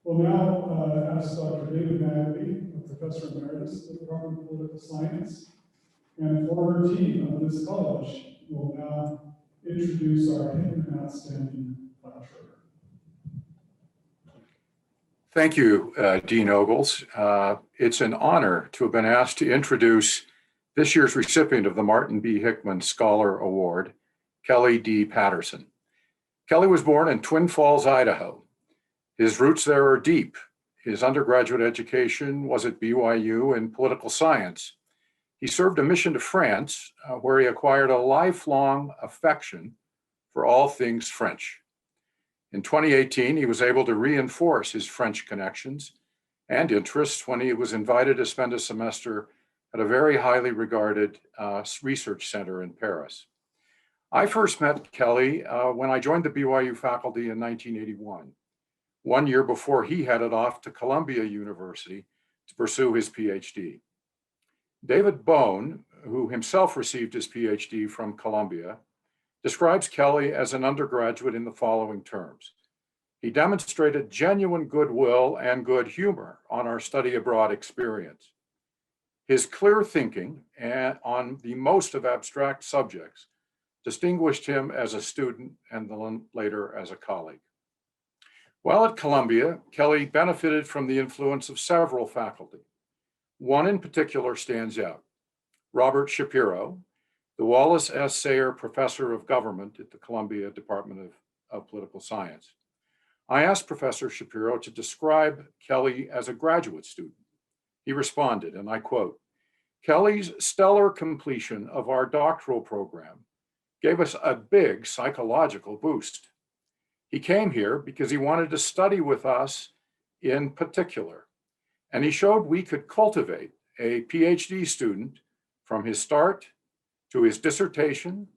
We'll now ask Dr. David Magley, a professor emeritus at the Department of Political Science, and former dean of this college, will now introduce our Hickman Outstanding Lecturer. Thank you, Dean Ogles. It's an honor to have been asked to introduce this year's recipient of the Martin B. Hickman Scholar Award, Kelly D. Patterson. Kelly was born in Twin Falls, Idaho. His roots there are deep. His undergraduate education was at BYU in political science. He served a mission to France, where he acquired a lifelong affection for all things French. In 2018, he was able to reinforce his French connections and interests when he was invited to spend a semester at a very highly regarded research center in Paris. I first met Kelly when I joined the BYU faculty in 1981, 1 year before he headed off to Columbia University to pursue his PhD. David Bone, who himself received his PhD from Columbia, describes Kelly as an undergraduate in the following terms. He demonstrated genuine goodwill and good humor on our study abroad experience. His clear thinking on the most of abstract subjects distinguished him as a student and then later as a colleague. While at Columbia, Kelly benefited from the influence of several faculty. One in particular stands out, Robert Shapiro, the Wallace S. Sayre Professor of Government at the Columbia Department of Political Science. I asked Professor Shapiro to describe Kelly as a graduate student. He responded, and I quote, "Kelly's stellar completion of our doctoral program gave us a big psychological boost. He came here because he wanted to study with us in particular, and he showed we could cultivate a PhD student from his start to his dissertation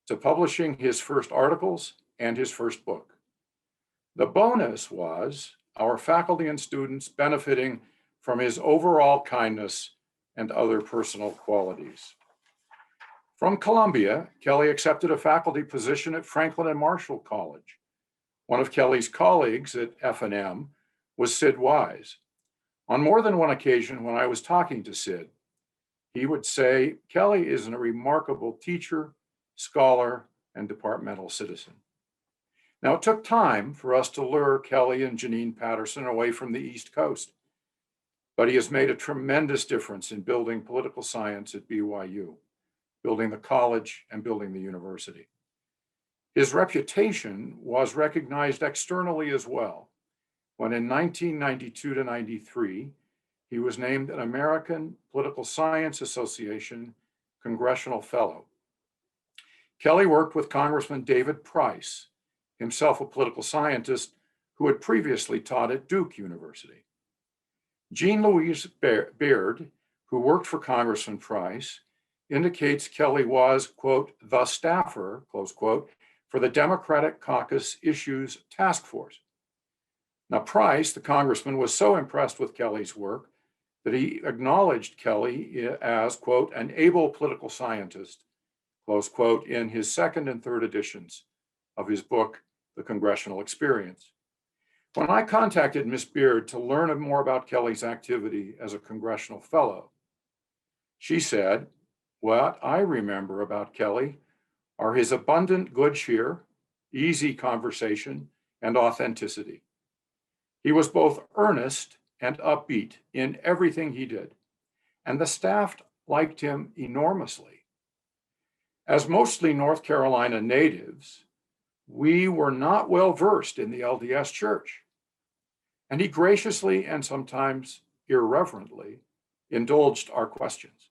to publishing his first articles and his first book. The bonus was our faculty and students benefiting from his overall kindness and other personal qualities." From Columbia, Kelly accepted a faculty position at Franklin and Marshall College. One of Kelly's colleagues at F&M was Sid Wise. On more than one occasion when I was talking to Sid, he would say, "Kelly is a remarkable teacher, scholar, and departmental citizen." Now, it took time for us to lure Kelly and Janine Patterson away from the East Coast, but he has made a tremendous difference in building political science at BYU, building the college and building the university. His reputation was recognized externally as well, when in 1992 to 93, he was named an American Political Science Association Congressional Fellow. Kelly worked with Congressman David Price, himself a political scientist who had previously taught at Duke University. Jean Louise Baird, who worked for Congressman Price, indicates Kelly was, quote, "the staffer," close quote, for the Democratic Caucus Issues Task Force. Now, Price, the congressman, was so impressed with Kelly's work that he acknowledged Kelly as, quote, "an able political scientist," close quote, in his second and third editions of his book, The Congressional Experience. When I contacted Ms. Beard to learn more about Kelly's activity as a congressional fellow, she said, "What I remember about Kelly are his abundant good cheer, easy conversation, and authenticity. He was both earnest and upbeat in everything he did, and the staff liked him enormously. As mostly North Carolina natives, we were not well versed in the LDS Church, and he graciously and sometimes irreverently indulged our questions.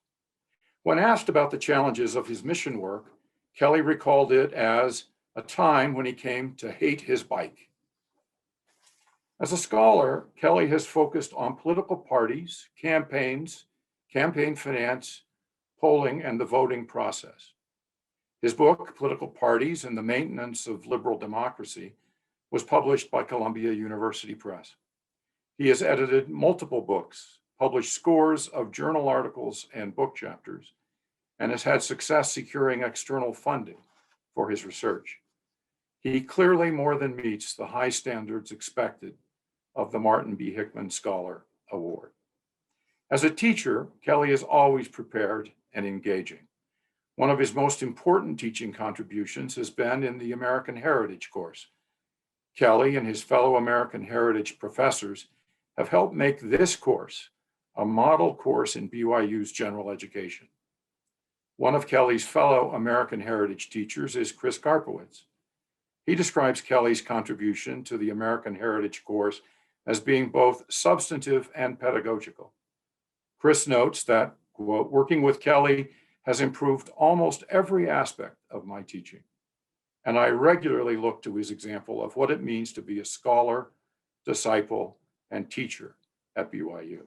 When asked about the challenges of his mission work, Kelly recalled it as a time when he came to hate his bike." As a scholar, Kelly has focused on political parties, campaigns, campaign finance, polling, and the voting process. His book, Political Parties and the Maintenance of Liberal Democracy, was published by Columbia University Press. He has edited multiple books, published scores of journal articles and book chapters, and has had success securing external funding for his research. He clearly more than meets the high standards expected of the Martin B. Hickman Scholar Award. As a teacher, Kelly is always prepared and engaging. One of his most important teaching contributions has been in the American Heritage course. Kelly and his fellow American Heritage professors have helped make this course a model course in BYU's general education. One of Kelly's fellow American Heritage teachers is Chris Karpowitz. He describes Kelly's contribution to the American Heritage course as being both substantive and pedagogical. Chris notes that, quote, working with Kelly has improved almost every aspect of my teaching, and I regularly look to his example of what it means to be a scholar, disciple, and teacher at BYU.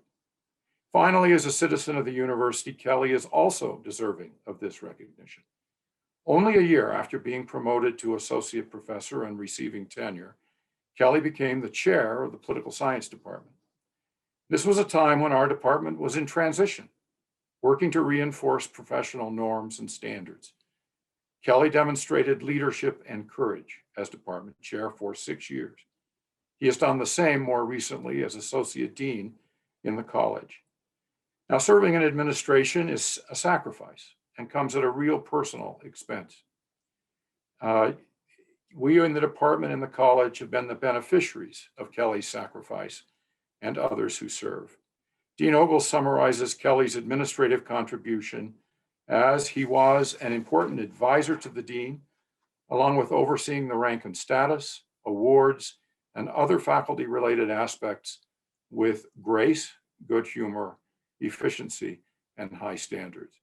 Finally, as a citizen of the university, Kelly is also deserving of this recognition. Only a year after being promoted to associate professor and receiving tenure, Kelly became the chair of the political science department. This was a time when our department was in transition, working to reinforce professional norms and standards. Kelly demonstrated leadership and courage as department chair for 6 years. He has done the same more recently as associate dean in the college. Now, serving in administration is a sacrifice and comes at a real personal expense. We in the department and the college have been the beneficiaries of Kelly's sacrifice and others who serve. Dean Ogles summarizes Kelly's administrative contribution as he was an important advisor to the dean, along with overseeing the rank and status, awards, and other faculty-related aspects with grace, good humor, efficiency, and high standards.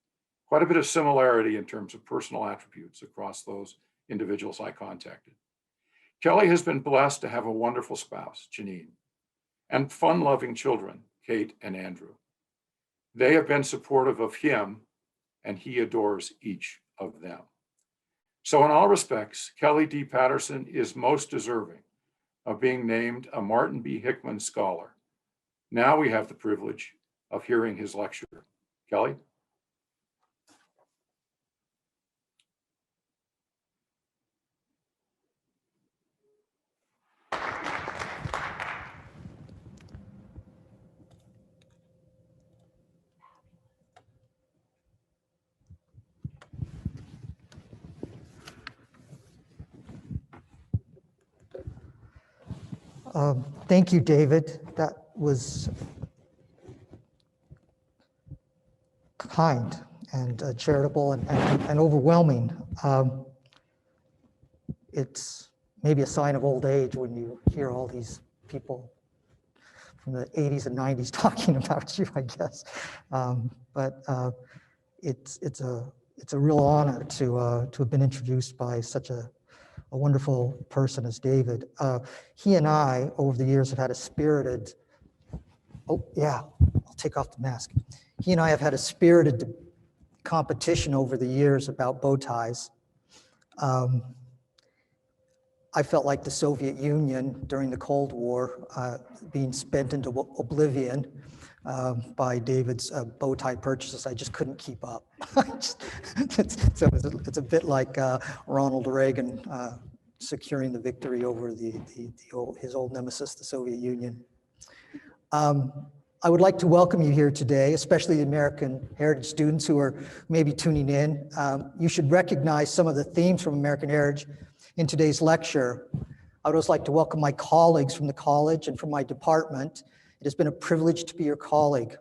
Quite a bit of similarity in terms of personal attributes across those individuals I contacted. Kelly has been blessed to have a wonderful spouse, Janine, and fun-loving children, Kate and Andrew. They have been supportive of him, and he adores each of them. So in all respects, Kelly D. Patterson is most deserving of being named a Martin B. Hickman Scholar. Now we have the privilege of hearing his lecture. Kelly? Thank you, David. That was kind and charitable and overwhelming. It's maybe a sign of old age when you hear all these people from the 80s and 90s talking about you, I guess. But it's a real honor to have been introduced by such a wonderful person as David. He and I, over the years, have had a spirited, I'll take off the mask. He and I have had a spirited competition over the years about bow ties. I felt like the Soviet Union during the Cold War being spent into oblivion by David's bow tie purchases. I just couldn't keep up. It's a bit like Ronald Reagan securing the victory over his old nemesis, the Soviet Union. I would like to welcome you here today, especially the American Heritage students who are maybe tuning in. You should recognize some of the themes from American Heritage in today's lecture. I would also like to welcome my colleagues from the college and from my department. It has been a privilege to be your colleague.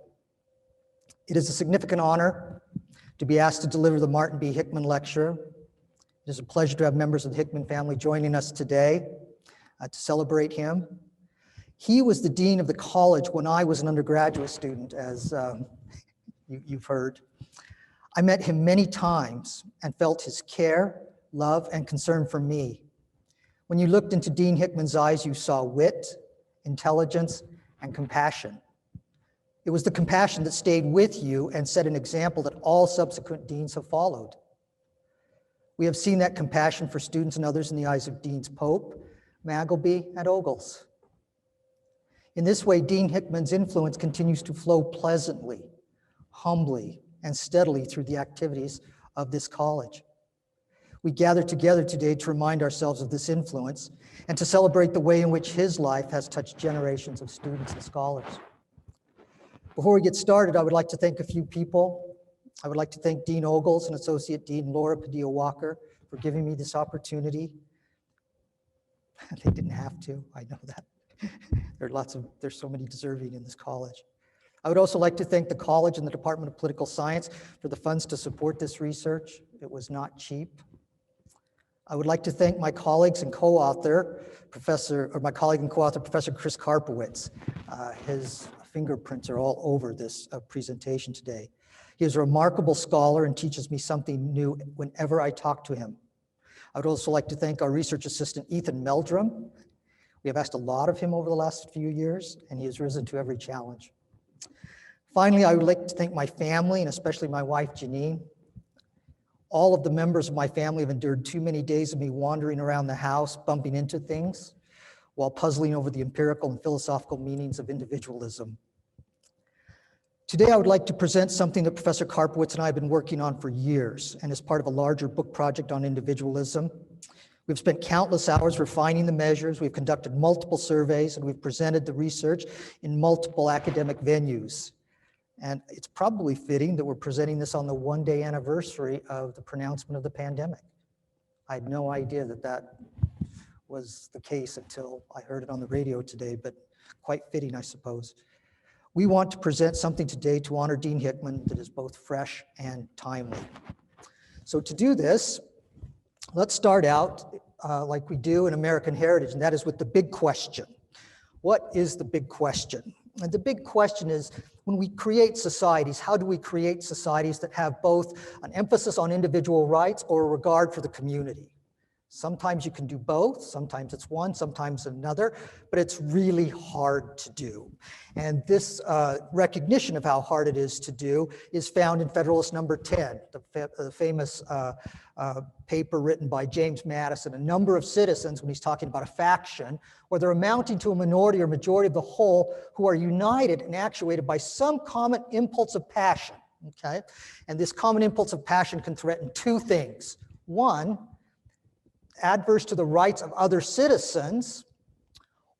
It is a significant honor to be asked to deliver the Martin B. Hickman Lecture. It is a pleasure to have members of the Hickman family joining us today to celebrate him. He was the dean of the college when I was an undergraduate student, as you've heard. I met him many times and felt his care, love, and concern for me. When you looked into Dean Hickman's eyes, you saw wit, intelligence, and compassion. It was the compassion that stayed with you and set an example that all subsequent deans have followed. We have seen that compassion for students and others in the eyes of Deans Pope, Magleby, and Ogles. In this way, Dean Hickman's influence continues to flow pleasantly, humbly, and steadily through the activities of this college. We gather together today to remind ourselves of this influence and to celebrate the way in which his life has touched generations of students and scholars. Before we get started, I would like to thank a few people. I would like to thank Dean Ogles and Associate Dean Laura Padilla-Walker for giving me this opportunity. They didn't have to, I know that. There's so many deserving in this college. I would also like to thank the college and the Department of Political Science for the funds to support this research. It was not cheap. I would like to thank my colleagues and co-author, Professor Chris Karpowitz. His fingerprints are all over this presentation today. He is a remarkable scholar and teaches me something new whenever I talk to him. I would also like to thank our research assistant, Ethan Meldrum. We have asked a lot of him over the last few years, and he has risen to every challenge. Finally, I would like to thank my family, and especially my wife, Janine. All of the members of my family have endured too many days of me wandering around the house, bumping into things, while puzzling over the empirical and philosophical meanings of individualism. Today, I would like to present something that Professor Karpowitz and I have been working on for years, and is part of a larger book project on individualism. We've spent countless hours refining the measures, we've conducted multiple surveys, and we've presented the research in multiple academic venues. And it's probably fitting that we're presenting this on the one-day anniversary of the pronouncement of the pandemic. I had no idea that that was the case until I heard it on the radio today, but quite fitting, I suppose. We want to present something today to honor Dean Hickman that is both fresh and timely. So to do this, let's start out like we do in American Heritage, and that is with the big question. What is the big question? And the big question is, when we create societies, how do we create societies that have both an emphasis on individual rights or a regard for the community? Sometimes you can do both, sometimes it's one, sometimes another, but it's really hard to do. And this recognition of how hard it is to do is found in Federalist Number 10, the famous paper written by James Madison, a number of citizens, when he's talking about a faction, whether amounting to a minority or majority of the whole, who are united and actuated by some common impulse of passion, okay? And this common impulse of passion can threaten two things. One, adverse to the rights of other citizens,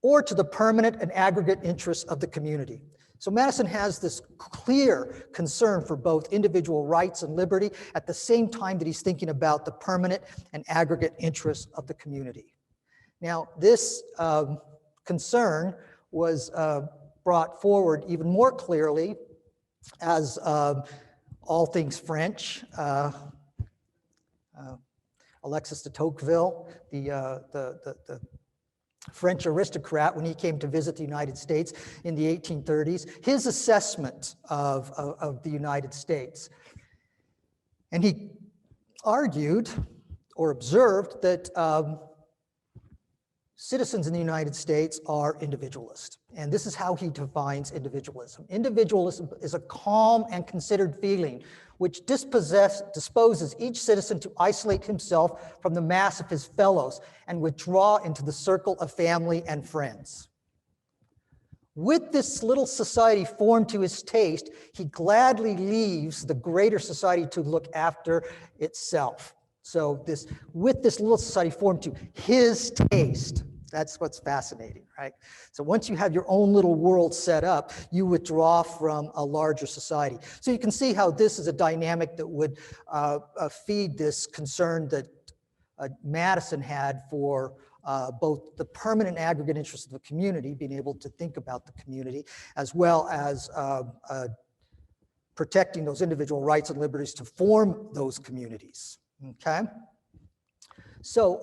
or to the permanent and aggregate interests of the community. So Madison has this clear concern for both individual rights and liberty at the same time that he's thinking about the permanent and aggregate interests of the community. Now, this concern was brought forward even more clearly as all things French, Alexis de Tocqueville, the French aristocrat, when he came to visit the United States in the 1830s, his assessment of the United States. And he argued or observed that citizens in the United States are individualist. And this is how he defines individualism. Individualism is a calm and considered feeling which disposes each citizen to isolate himself from the mass of his fellows and withdraw into the circle of family and friends. With this little society formed to his taste, he gladly leaves the greater society to look after itself. So with this little society formed to his taste, that's what's fascinating, right? So once you have your own little world set up, you withdraw from a larger society. So you can see how this is a dynamic that would feed this concern that Madison had for both the permanent aggregate interests of the community, being able to think about the community, as well as protecting those individual rights and liberties to form those communities, okay? So,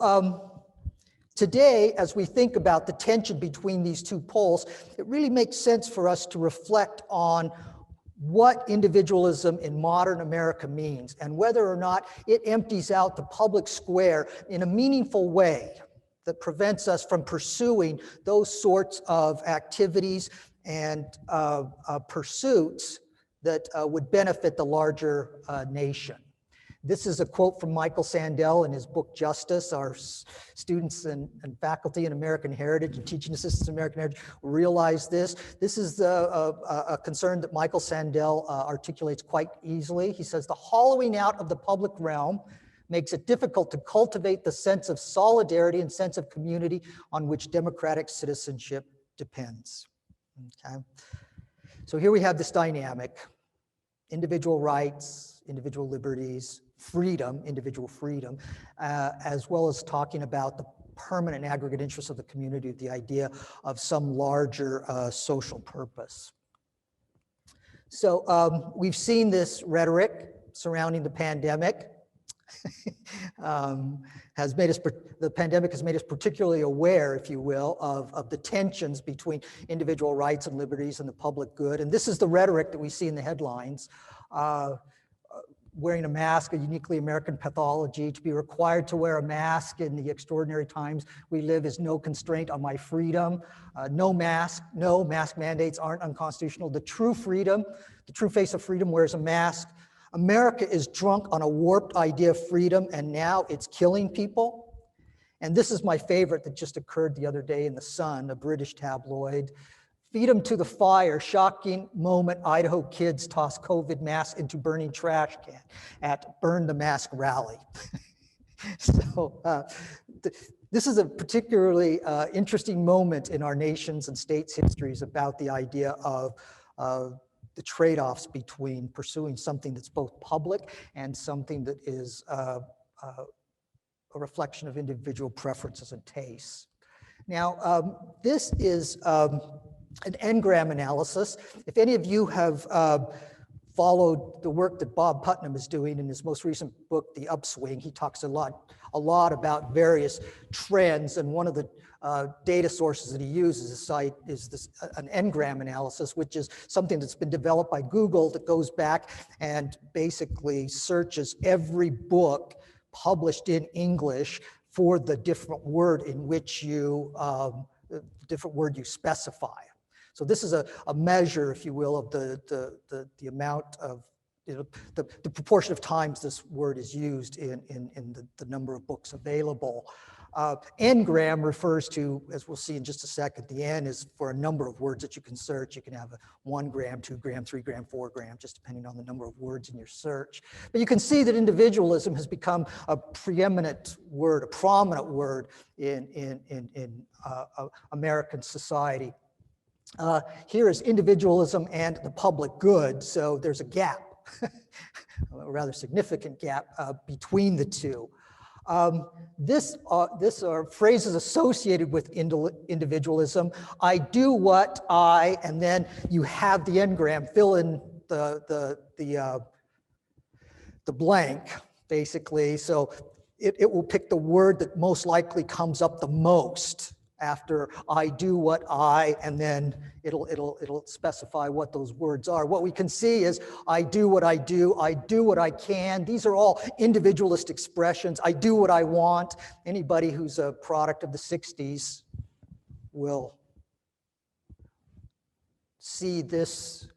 today, as we think about the tension between these two poles, it really makes sense for us to reflect on what individualism in modern America means and whether or not it empties out the public square in a meaningful way that prevents us from pursuing those sorts of activities and pursuits that would benefit the larger nation. This is a quote from Michael Sandel in his book, Justice. Our students and faculty in American Heritage and teaching assistants in American Heritage realize this. This is a concern that Michael Sandel articulates quite easily. He says, the hollowing out of the public realm makes it difficult to cultivate the sense of solidarity and sense of community on which democratic citizenship depends. Okay? So here we have this dynamic: individual rights, individual liberties, freedom, individual freedom, as well as talking about the permanent aggregate interests of the community, the idea of some larger social purpose. So we've seen this rhetoric surrounding the pandemic. The pandemic has made us particularly aware, if you will, of the tensions between individual rights and liberties and the public good. And this is the rhetoric that we see in the headlines. Wearing a mask, a uniquely American pathology. To be required to wear a mask in the extraordinary times we live is no constraint on my freedom. No mask mandates aren't unconstitutional. The true freedom, the true face of freedom wears a mask. America is drunk on a warped idea of freedom, and now it's killing people. And this is my favorite that just occurred the other day in The Sun, a British tabloid. Feed them to the fire. Shocking moment. Idaho kids toss COVID masks into burning trash can at Burn the Mask rally. So this is a particularly interesting moment in our nation's and states' histories about the idea of the trade-offs between pursuing something that's both public and something that is a reflection of individual preferences and tastes. Now, this is an engram analysis. If any of you have followed the work that Bob Putnam is doing in his most recent book, The Upswing, he talks a lot about various trends, and one of the data sources that he uses is an engram analysis, which is something that's been developed by Google that goes back and basically searches every book published in English for the different word in which you specify. So this is a measure, if you will, of the amount of, the proportion of times this word is used in the number of books available. N-gram refers to, as we'll see in just a second, the N is for a number of words that you can search. You can have a 1 gram, 2 gram, 3 gram, 4 gram, just depending on the number of words in your search. But you can see that individualism has become a preeminent word, a prominent word in American society. Here is individualism and the public good. So there's a gap, a rather significant gap between the two. This are phrases associated with individualism. I do what I, and then you have the engram, fill in the blank, basically. So it will pick the word that most likely comes up the most after I do what I, and then it'll specify what those words are. What we can see is I do what I do what I can. These are all individualist expressions. I do what I want. Anybody who's a product of the 60s will see this.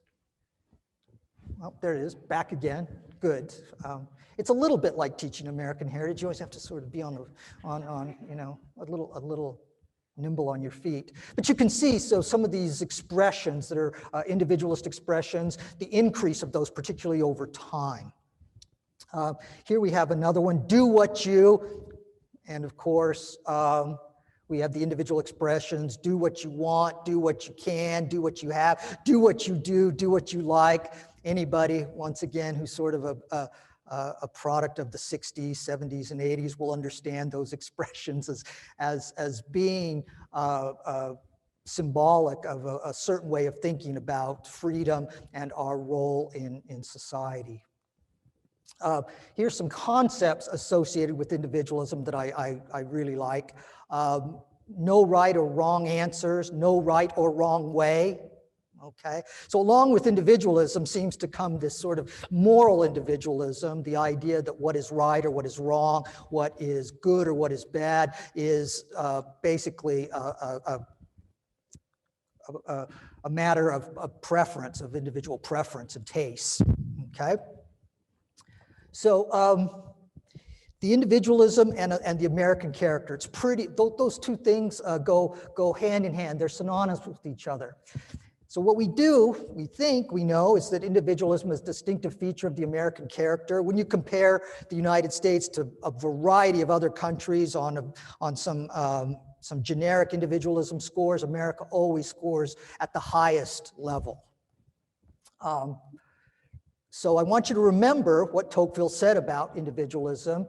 Oh, there it is, back again. Good. It's a little bit like teaching American heritage. You always have to sort of be a little nimble on your feet. But you can see, so some of these expressions that are individualist expressions, the increase of those, particularly over time. Here we have another one, do what you, and of course, we have the individual expressions, do what you want, do what you can, do what you have, do what you do what you like. Anybody, once again, who's sort of a product of the 60s, 70s, and 80s will understand those expressions as being symbolic of a certain way of thinking about freedom and our role in society. Here's some concepts associated with individualism that I really like. No right or wrong answers, no right or wrong way. Okay, so along with individualism seems to come this sort of moral individualism, the idea that what is right or what is wrong, what is good or what is bad is basically a matter of preference, of individual preference and taste. Okay, so the individualism and the American character, it's pretty, those two things go hand in hand. They're synonymous with each other. So what we think we know, is that individualism is a distinctive feature of the American character. When you compare the United States to a variety of other countries on some generic individualism scores, America always scores at the highest level. So I want you to remember what Tocqueville said about individualism,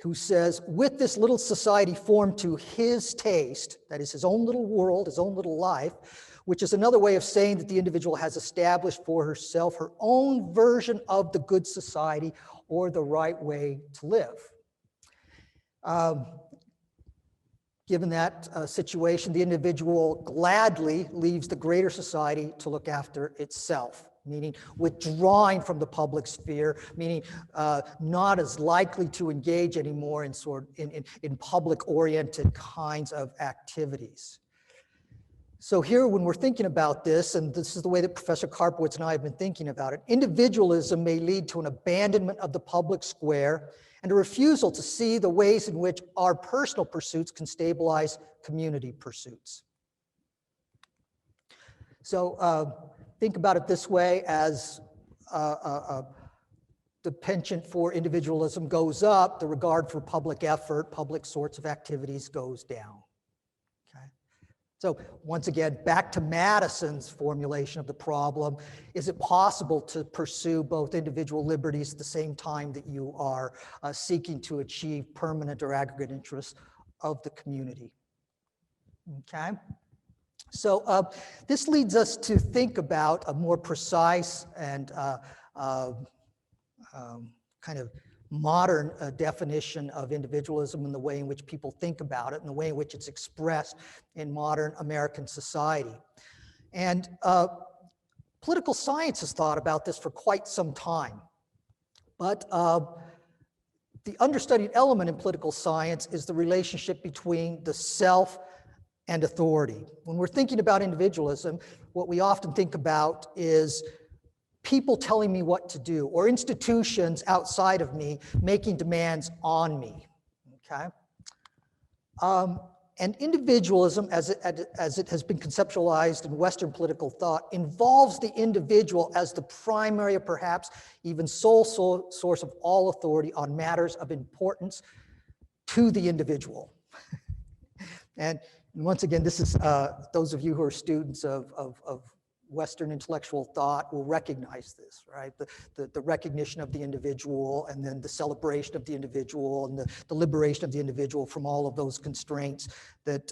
who says, with this little society formed to his taste, that is his own little world, his own little life, which is another way of saying that the individual has established for herself her own version of the good society or the right way to live. Given that situation, the individual gladly leaves the greater society to look after itself, meaning withdrawing from the public sphere, meaning not as likely to engage anymore in public-oriented kinds of activities. So here, when we're thinking about this, and this is the way that Professor Karpowitz and I have been thinking about it, individualism may lead to an abandonment of the public square and a refusal to see the ways in which our personal pursuits can stabilize community pursuits. So think about it this way: as the penchant for individualism goes up, the regard for public effort, public sorts of activities goes down. So once again, back to Madison's formulation of the problem: is it possible to pursue both individual liberties at the same time that you are seeking to achieve permanent or aggregate interests of the community? Okay. So this leads us to think about a more precise and kind of modern definition of individualism and the way in which people think about it and the way in which it's expressed in modern American society. And political science has thought about this for quite some time. But the understudied element in political science is the relationship between the self and authority. When we're thinking about individualism, what we often think about is people telling me what to do, or institutions outside of me making demands on me, okay? And individualism, as it has been conceptualized in Western political thought, involves the individual as the primary or perhaps even sole source of all authority on matters of importance to the individual. And once again, this is, those of you who are students of Western intellectual thought will recognize this, right? The recognition of the individual, and then the celebration of the individual, and the liberation of the individual from all of those constraints that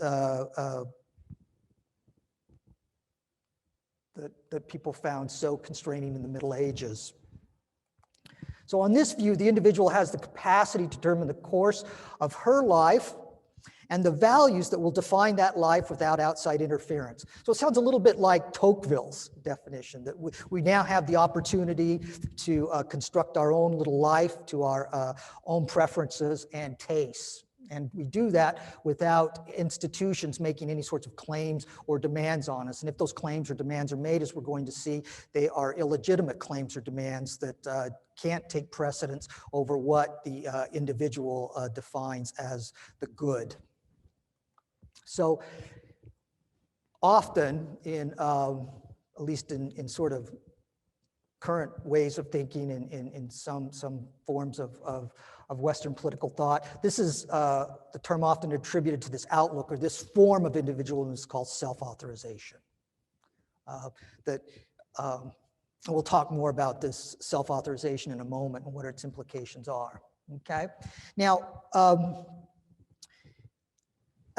that people found so constraining in the Middle Ages. So on this view, the individual has the capacity to determine the course of her life and the values that will define that life without outside interference. So it sounds a little bit like Tocqueville's definition, that we now have the opportunity to construct our own little life to our own preferences and tastes. And we do that without institutions making any sorts of claims or demands on us. And if those claims or demands are made, as we're going to see, they are illegitimate claims or demands that can't take precedence over what the individual defines as the good. So often in, at least in sort of current ways of thinking in some forms of Western political thought, this is the term often attributed to this outlook or this form of individualism is called self-authorization. And we'll talk more about this self-authorization in a moment and what its implications are, okay? Now,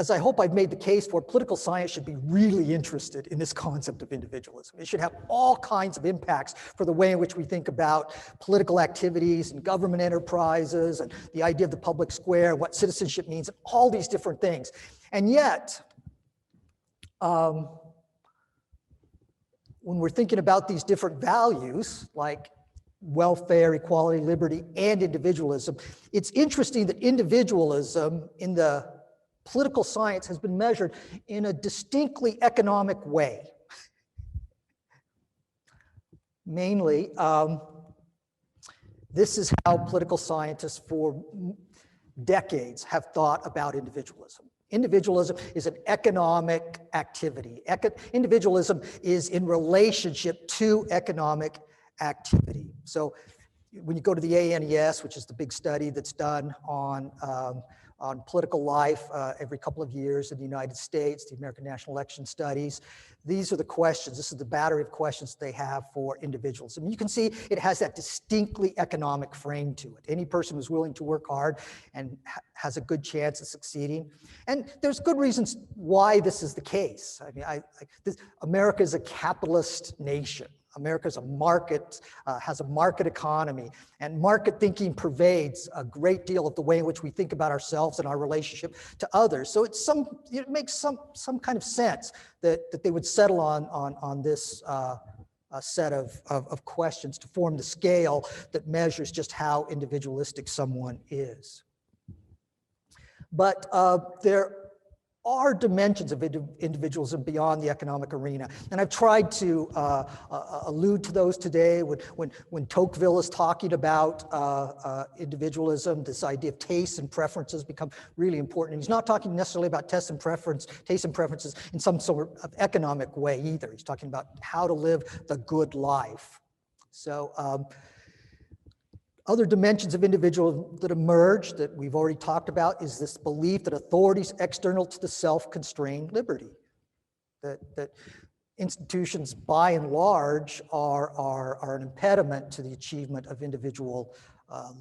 as I hope I've made the case for, political science should be really interested in this concept of individualism. It should have all kinds of impacts for the way in which we think about political activities and government enterprises and the idea of the public square, what citizenship means, and all these different things. And yet, when we're thinking about these different values, like welfare, equality, liberty, and individualism, it's interesting that individualism in the political science has been measured in a distinctly economic way. Mainly, this is how political scientists for decades have thought about individualism. Individualism is an economic activity. Individualism is in relationship to economic activity. So when you go to the ANES, which is the big study that's done on political life every couple of years in the United States, the American National Election Studies, these are the questions. This is the battery of questions they have for individualism. You can see it has that distinctly economic frame to it. Any person who's willing to work hard and has a good chance of succeeding. And there's good reasons why this is the case. I mean, America is a capitalist nation. America is a market, has a market economy, and market thinking pervades a great deal of the way in which we think about ourselves and our relationship to others. So it makes some kind of sense that they would settle on this set of questions to form the scale that measures just how individualistic someone is. But there are dimensions of individualism beyond the economic arena. And I've tried to allude to those today when Tocqueville is talking about individualism, this idea of tastes and preferences become really important. And he's not talking necessarily about tastes and preferences in some sort of economic way either. He's talking about how to live the good life. So other dimensions of individualism that emerge that we've already talked about is this belief that authorities external to the self constrain liberty, that institutions by and large are an impediment to the achievement of individual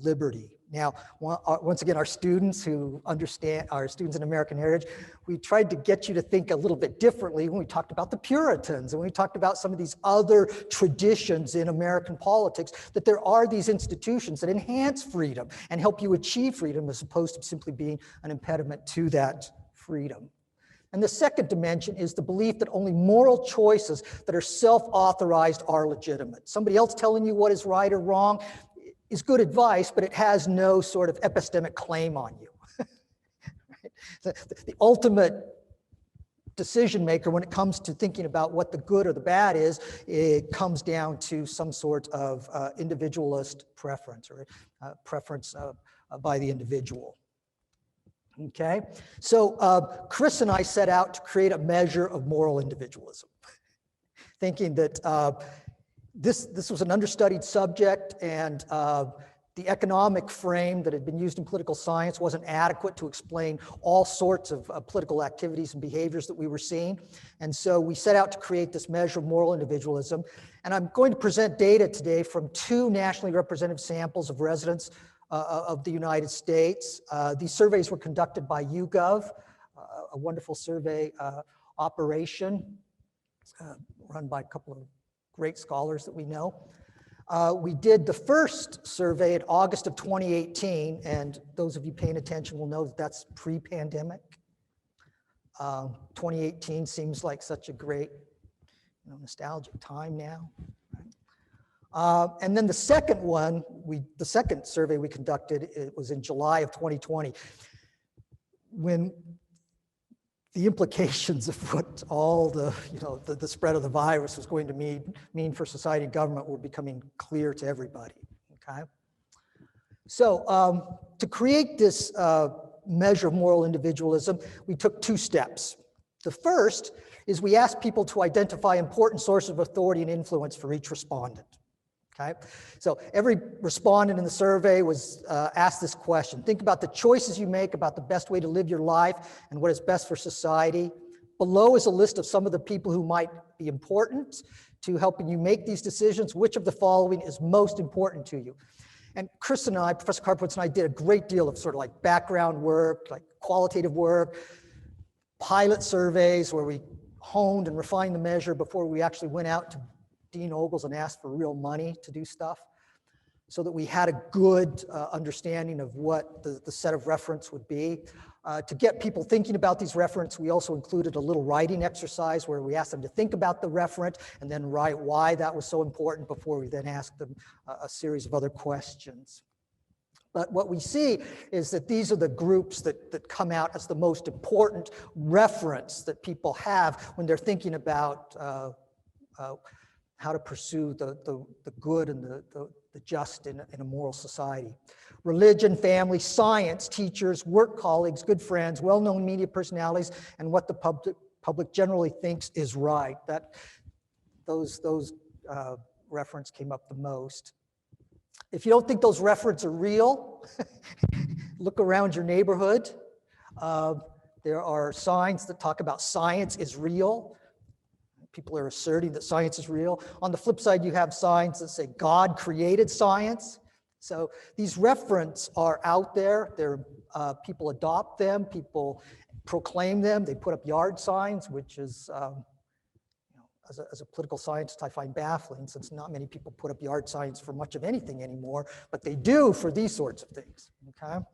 liberty. Now, once again, our students who understand, our students in American Heritage, we tried to get you to think a little bit differently when we talked about the Puritans and when we talked about some of these other traditions in American politics, that there are these institutions that enhance freedom and help you achieve freedom as opposed to simply being an impediment to that freedom. And the second dimension is the belief that only moral choices that are self-authorized are legitimate. Somebody else telling you what is right or wrong is good advice, but it has no sort of epistemic claim on you. Right? The ultimate decision maker when it comes to thinking about what the good or the bad is, it comes down to some sort of individualist preference or preference by the individual. Okay, so Chris and I set out to create a measure of moral individualism, thinking that this was an understudied subject and the economic frame that had been used in political science wasn't adequate to explain all sorts of political activities and behaviors that we were seeing. And so we set out to create this measure of moral individualism. And I'm going to present data today from 2 nationally representative samples of residents of the United States. These surveys were conducted by YouGov, a wonderful survey operation run by a couple of great scholars that we know. We did the first survey in August of 2018, and those of you paying attention will know that that's pre-pandemic. 2018 seems like such a great, nostalgic time now. Right? And then the second one, the second survey we conducted, it was in July of 2020, when the implications of what all the, the spread of the virus was going to mean for society and government were becoming clear to everybody, okay? So to create this measure of moral individualism, we took 2 steps. The first is we asked people to identify important sources of authority and influence for each respondent. Okay, so every respondent in the survey was asked this question. Think about the choices you make about the best way to live your life and what is best for society. Below is a list of some of the people who might be important to helping you make these decisions. Which of the following is most important to you? And Chris and I, Professor Karpowitz and I, did a great deal of sort of like background work, like qualitative work, pilot surveys where we honed and refined the measure before we actually went out to Dean Ogles and asked for real money to do stuff, so that we had a good understanding of what the set of reference would be. To get people thinking about these reference, we also included a little writing exercise where we asked them to think about the referent and then write why that was so important before we then asked them a series of other questions. But what we see is that these are the groups that come out as the most important reference that people have when they're thinking about how to pursue the good and the just in a moral society. Religion, family, science, teachers, work colleagues, good friends, well-known media personalities, and what the public generally thinks is right. Those reference came up the most. If you don't think those references are real, look around your neighborhood. There are signs that talk about science is real. People are asserting that science is real. On the flip side, you have signs that say God created science. So these references are out there. People adopt them. People proclaim them. They put up yard signs, which is, as a political scientist, I find baffling, since not many people put up yard signs for much of anything anymore, but they do for these sorts of things. Okay.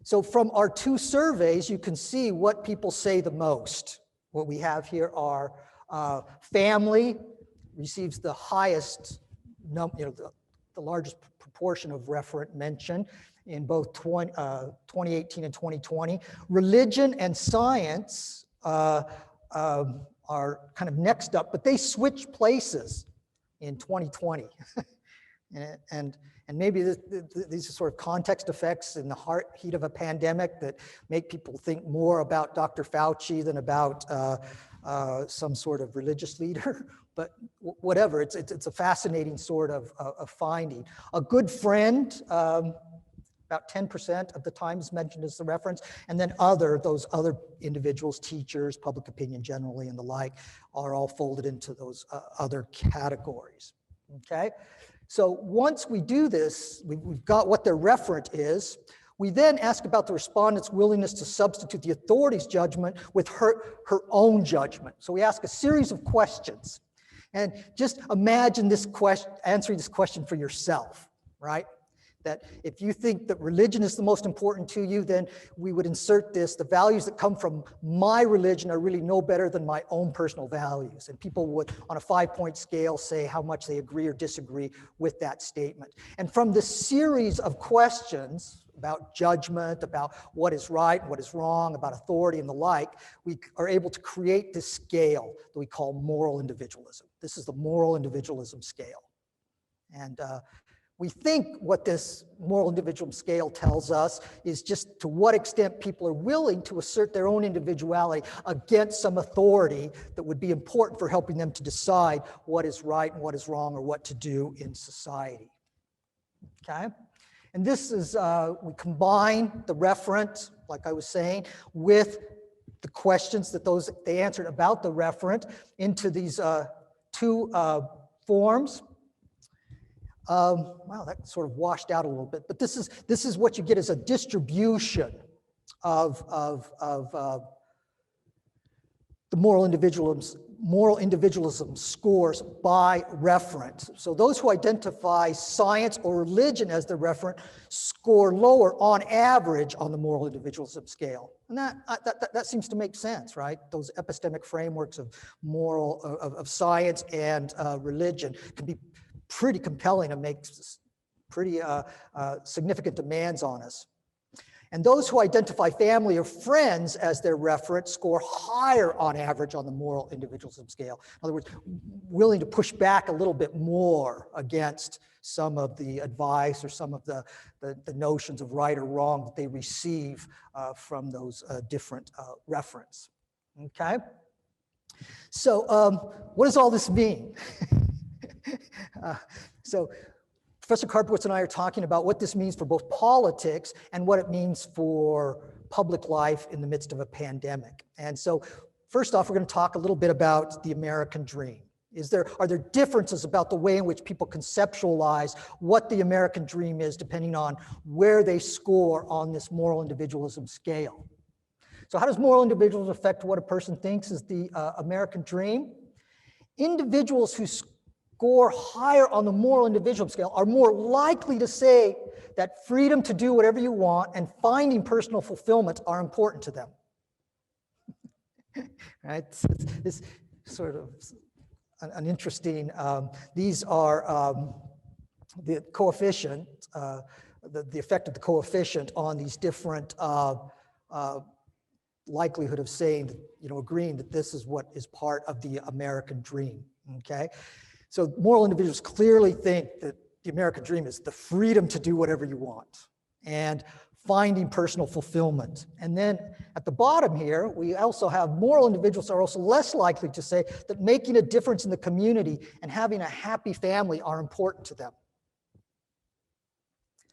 So from our two surveys, you can see what people say the most. What we have here are family receives the highest, the largest proportion of referent mention in both 2018 and 2020. Religion and science are kind of next up, but they switch places in 2020. And maybe these are sort of context effects in the heat of a pandemic that make people think more about Dr. Fauci than about some sort of religious leader. But whatever, it's a fascinating sort of finding. A good friend, about 10% of the time is mentioned as the reference, and then those other individuals, teachers, public opinion generally, and the like, are all folded into those other categories. Okay. So once we do this, we've got what their referent is. We then ask about the respondent's willingness to substitute the authority's judgment with her own judgment. So we ask a series of questions. And just imagine this question, answering this question for yourself, right? That if you think that religion is the most important to you, then we would insert this: the values that come from my religion are really no better than my own personal values. And people would, on a 5-point scale, say how much they agree or disagree with that statement. And from this series of questions about judgment, about what is right, what is wrong, about authority and the like, we are able to create this scale that we call moral individualism. This is the moral individualism scale. And we think what this moral individualism scale tells us is just to what extent people are willing to assert their own individuality against some authority that would be important for helping them to decide what is right and what is wrong, or what to do in society. Okay? And this is, we combine the referent, like I was saying, with the questions that they answered about the referent into these two forms. Wow, that sort of washed out a little bit, but this is what you get as a distribution of the moral individualism scores by referent. So those who identify science or religion as the referent score lower on average on the moral individualism scale. And that seems to make sense, right? Those epistemic frameworks of of science and religion can be pretty compelling and makes pretty significant demands on us. And those who identify family or friends as their reference score higher on average on the moral individualism scale. In other words, willing to push back a little bit more against some of the advice or some of the notions of right or wrong that they receive from those different reference. Okay? So what does all this mean? So Professor Karpowitz and I are talking about what this means for both politics and what it means for public life in the midst of a pandemic. And so first off, we're going to talk a little bit about the American dream. Are there differences about the way in which people conceptualize what the American dream is depending on where they score on this moral individualism scale? So how does moral individualism affect what a person thinks is the American dream? Individuals who score higher on the moral individualism scale are more likely to say that freedom to do whatever you want and finding personal fulfillment are important to them. Right? It's sort of an interesting, these are the coefficient, the effect of the coefficient on these different likelihood of saying, agreeing that this is what is part of the American dream, okay? So moral individuals clearly think that the American dream is the freedom to do whatever you want and finding personal fulfillment. And then at the bottom here, we also have moral individuals are also less likely to say that making a difference in the community and having a happy family are important to them.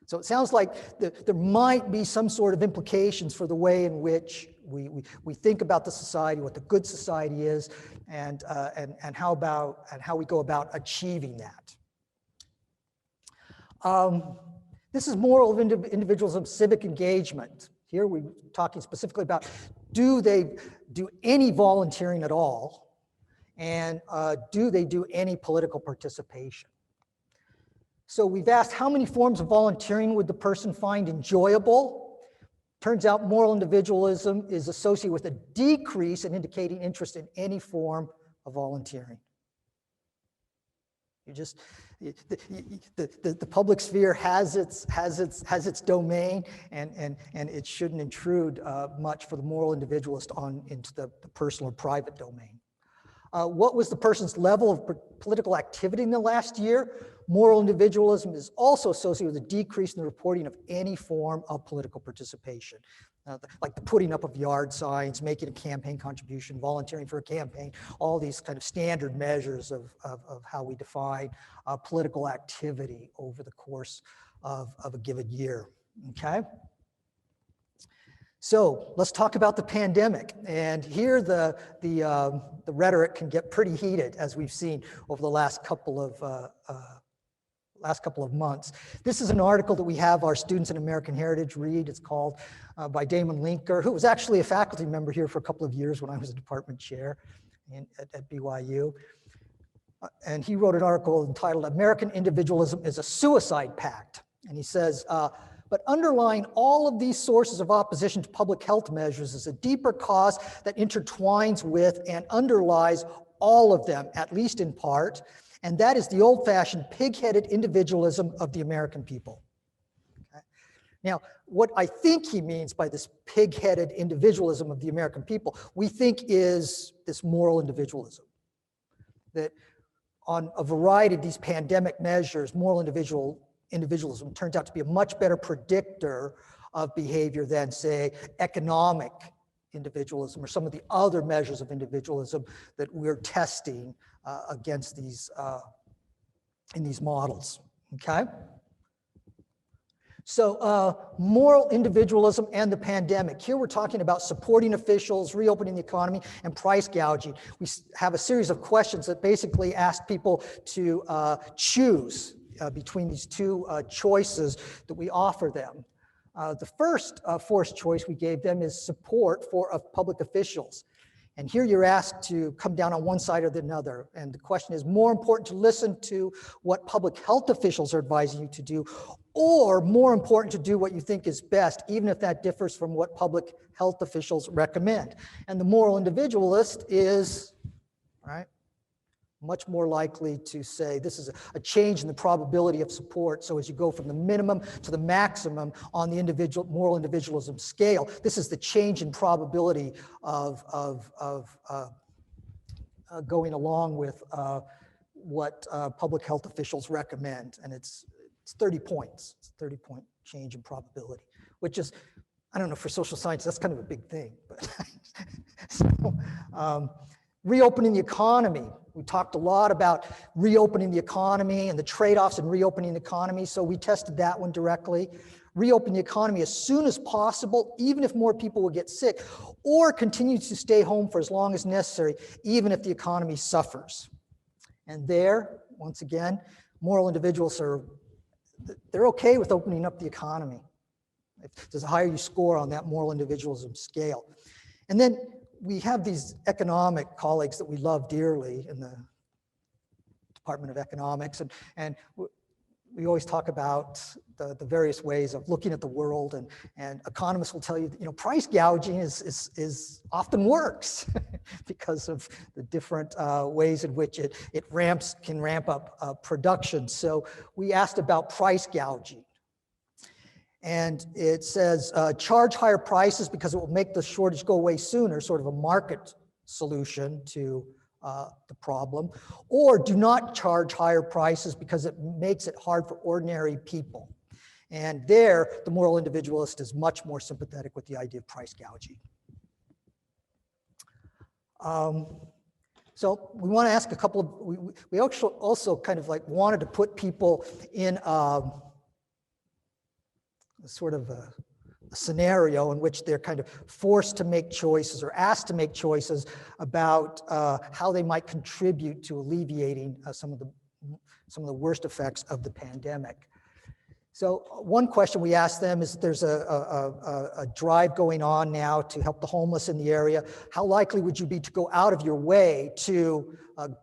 So it sounds like there might be some sort of implications for the way in which we think about the society, what the good society is, and how we go about achieving that. This is moral individualism, civic engagement. Here we're talking specifically about, do they do any volunteering at all? And do they do any political participation? So we've asked how many forms of volunteering would the person find enjoyable? Turns out moral individualism is associated with a decrease in indicating interest in any form of volunteering. The public sphere has its domain, and it shouldn't intrude much for the moral individualist into the personal or private domain. What was the person's level of political activity in the last year? Moral individualism is also associated with a decrease in the reporting of any form of political participation, like the putting up of yard signs, making a campaign contribution, volunteering for a campaign, all these kind of standard measures of how we define political activity over the course of a given year, okay? So let's talk about the pandemic. And here the rhetoric can get pretty heated, as we've seen over the last couple of months. This is an article that we have our students in American Heritage read. It's called by Damon Linker, who was actually a faculty member here for a couple of years when I was a department chair at BYU. And he wrote an article entitled "American Individualism is a Suicide Pact." And he says, but underlying all of these sources of opposition to public health measures is a deeper cause that intertwines with and underlies all of them, at least in part, and that is the old-fashioned pig-headed individualism of the American people. Okay. Now, what I think he means by this pig-headed individualism of the American people, we think is this moral individualism. That on a variety of these pandemic measures, moral individualism turns out to be a much better predictor of behavior than, say, economic individualism or some of the other measures of individualism that we're testing against these in these models, okay? So moral individualism and the pandemic. Here we're talking about supporting officials, reopening the economy, and price gouging. We have a series of questions that basically ask people to choose between these two choices that we offer them. The first forced choice we gave them is support for public officials. And here you're asked to come down on one side or the other. And the question is, more important to listen to what public health officials are advising you to do, or more important to do what you think is best, even if that differs from what public health officials recommend. And the moral individualist is, right, much more likely to say this is a change in the probability of support. So as you go from the minimum to the maximum on the moral individualism scale, this is the change in probability of going along with what public health officials recommend. And it's 30 points. It's a 30-point change in probability, which is, I don't know, for social science, that's kind of a big thing. But so, reopening the economy. We talked a lot about reopening the economy and the trade-offs in reopening the economy, so we tested that one directly. Reopen the economy as soon as possible, even if more people will get sick, or continue to stay home for as long as necessary, even if the economy suffers. And there, once again, moral individuals they're okay with opening up the economy. There's a higher you score on that moral individualism scale. And then we have these economic colleagues that we love dearly in the Department of Economics, and we always talk about the various ways of looking at the world, and economists will tell you that, price gouging is often works because of the different ways in which it can ramp up production. So we asked about price gouging. And it says, charge higher prices because it will make the shortage go away sooner, sort of a market solution to the problem, or do not charge higher prices because it makes it hard for ordinary people. And there, the moral individualist is much more sympathetic with the idea of price gouging. So we want to ask a couple of, we also kind of like wanted to put people in sort of a scenario in which they're kind of forced to make choices or asked to make choices about how they might contribute to alleviating some of the worst effects of the pandemic. So one question we asked them is, there's a drive going on now to help the homeless in the area. How likely would you be to go out of your way to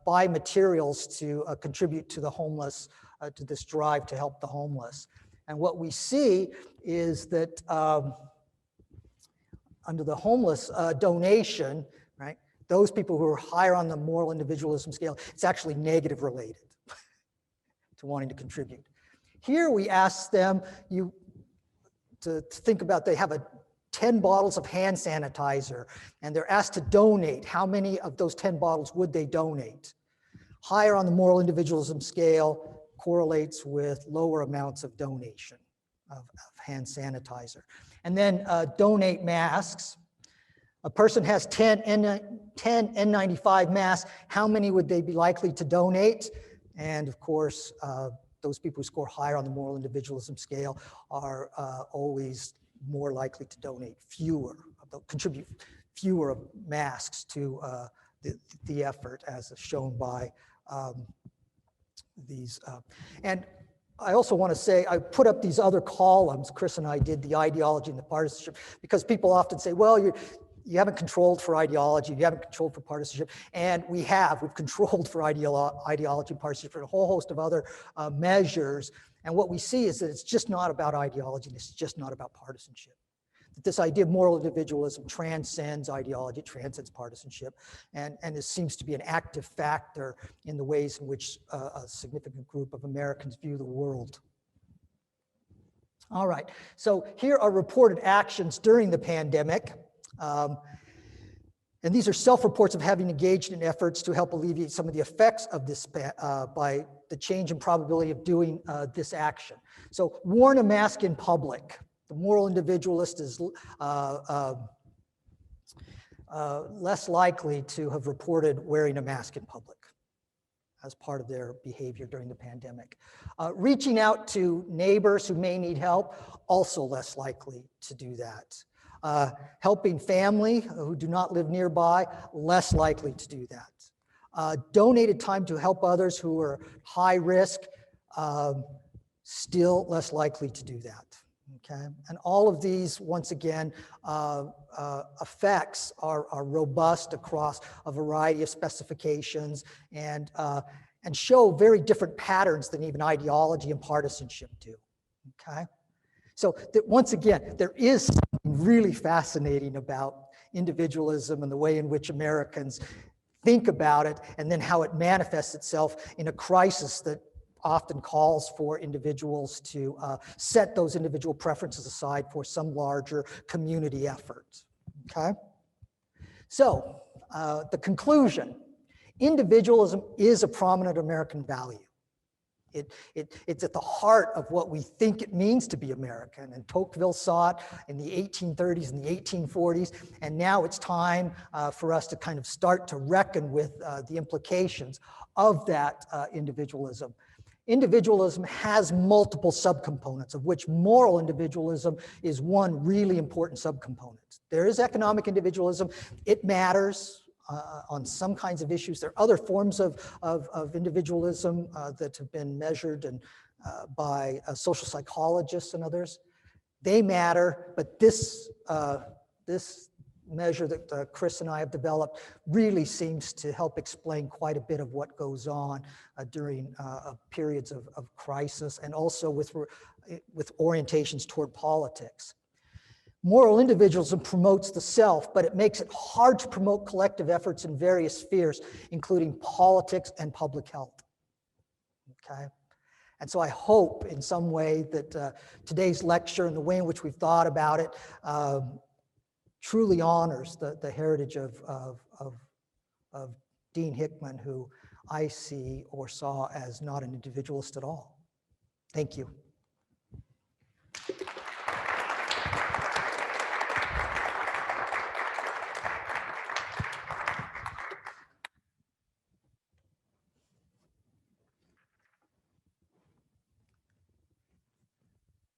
buy materials to contribute to the homeless, to this drive to help the homeless? And what we see is that under the homeless donation, right, those people who are higher on the moral individualism scale, it's actually negative related to wanting to contribute. Here we ask them to think about, they have 10 bottles of hand sanitizer and they're asked to donate. How many of those 10 bottles would they donate? Higher on the moral individualism scale correlates with lower amounts of donation of hand sanitizer. And then donate masks. A person has 10 N95 masks. How many would they be likely to donate? And of course, those people who score higher on the moral individualism scale are always more likely to donate fewer, contribute fewer masks to the effort, as shown by these. And I also want to say, I put up these other columns. Chris and I did the ideology and the partisanship, because people often say, well, you haven't controlled for ideology, you haven't controlled for partisanship, and we've controlled for ideology and partisanship for a whole host of other measures. And what we see is that it's just not about ideology, and it's just not about partisanship. That this idea of moral individualism transcends ideology, transcends partisanship, and it seems to be an active factor in the ways in which a significant group of Americans view the world. All right, so here are reported actions during the pandemic. And these are self-reports of having engaged in efforts to help alleviate some of the effects of this by the change in probability of doing this action. So worn a mask in public. The moral individualist is less likely to have reported wearing a mask in public as part of their behavior during the pandemic. Reaching out to neighbors who may need help, also less likely to do that. Helping family who do not live nearby, less likely to do that. Donated time to help others who are high risk, still less likely to do that. Okay, and all of these, once again, effects are robust across a variety of specifications and show very different patterns than even ideology and partisanship do. Okay. So that once again, there is something really fascinating about individualism and the way in which Americans think about it, and then how it manifests itself in a crisis that often calls for individuals to set those individual preferences aside for some larger community effort. Okay? So the conclusion, individualism is a prominent American value. It's at the heart of what we think it means to be American, and Tocqueville saw it in the 1830s and the 1840s, and now it's time for us to kind of start to reckon with the implications of that individualism. Individualism has multiple subcomponents, of which moral individualism is one really important subcomponent. There is economic individualism. It matters on some kinds of issues. There are other forms of individualism that have been measured and by social psychologists and others. They matter, but this measure that Chris and I have developed really seems to help explain quite a bit of what goes on during periods of crisis, and also with orientations toward politics. Moral individualism promotes the self, but it makes it hard to promote collective efforts in various spheres, including politics and public health. Okay? And so I hope in some way that today's lecture and the way in which we've thought about it truly honors the heritage of Dean Hickman, who I see or saw as not an individualist at all. Thank you.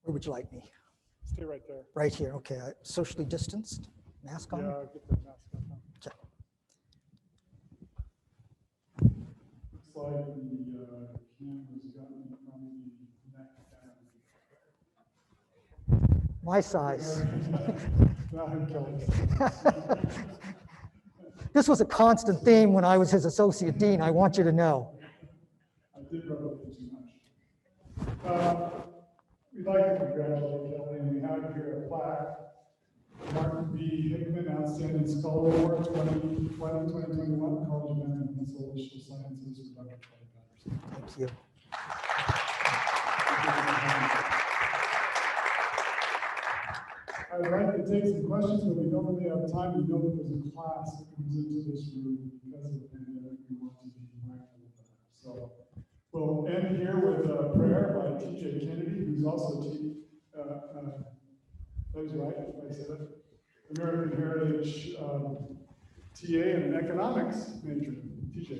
Where would you like me? Stay right there. Right here, okay. Socially distanced, mask on? Yeah, get the mask on. Okay. Looks like the camera's gotten from the neck down. My size. I'm killing. This was a constant theme when I was his associate dean, I want you to know. I did rub it too much. We'd like to congratulate Kelly, and we have here a plaque. Martin B. Hickman, Outstanding Scholar Award 2020-2021, College of Management and Social Sciences, for Dr. Kelly Patterson. Thank you. I'd like to take some questions, but we don't really have time. We know that there's a class that comes into this room because of the pandemic. We want to be mindful of that. So we'll end here with a prayer by T.J. Kennedy, who's also plays right, if I said it, American Heritage TA and an economics major. T.J.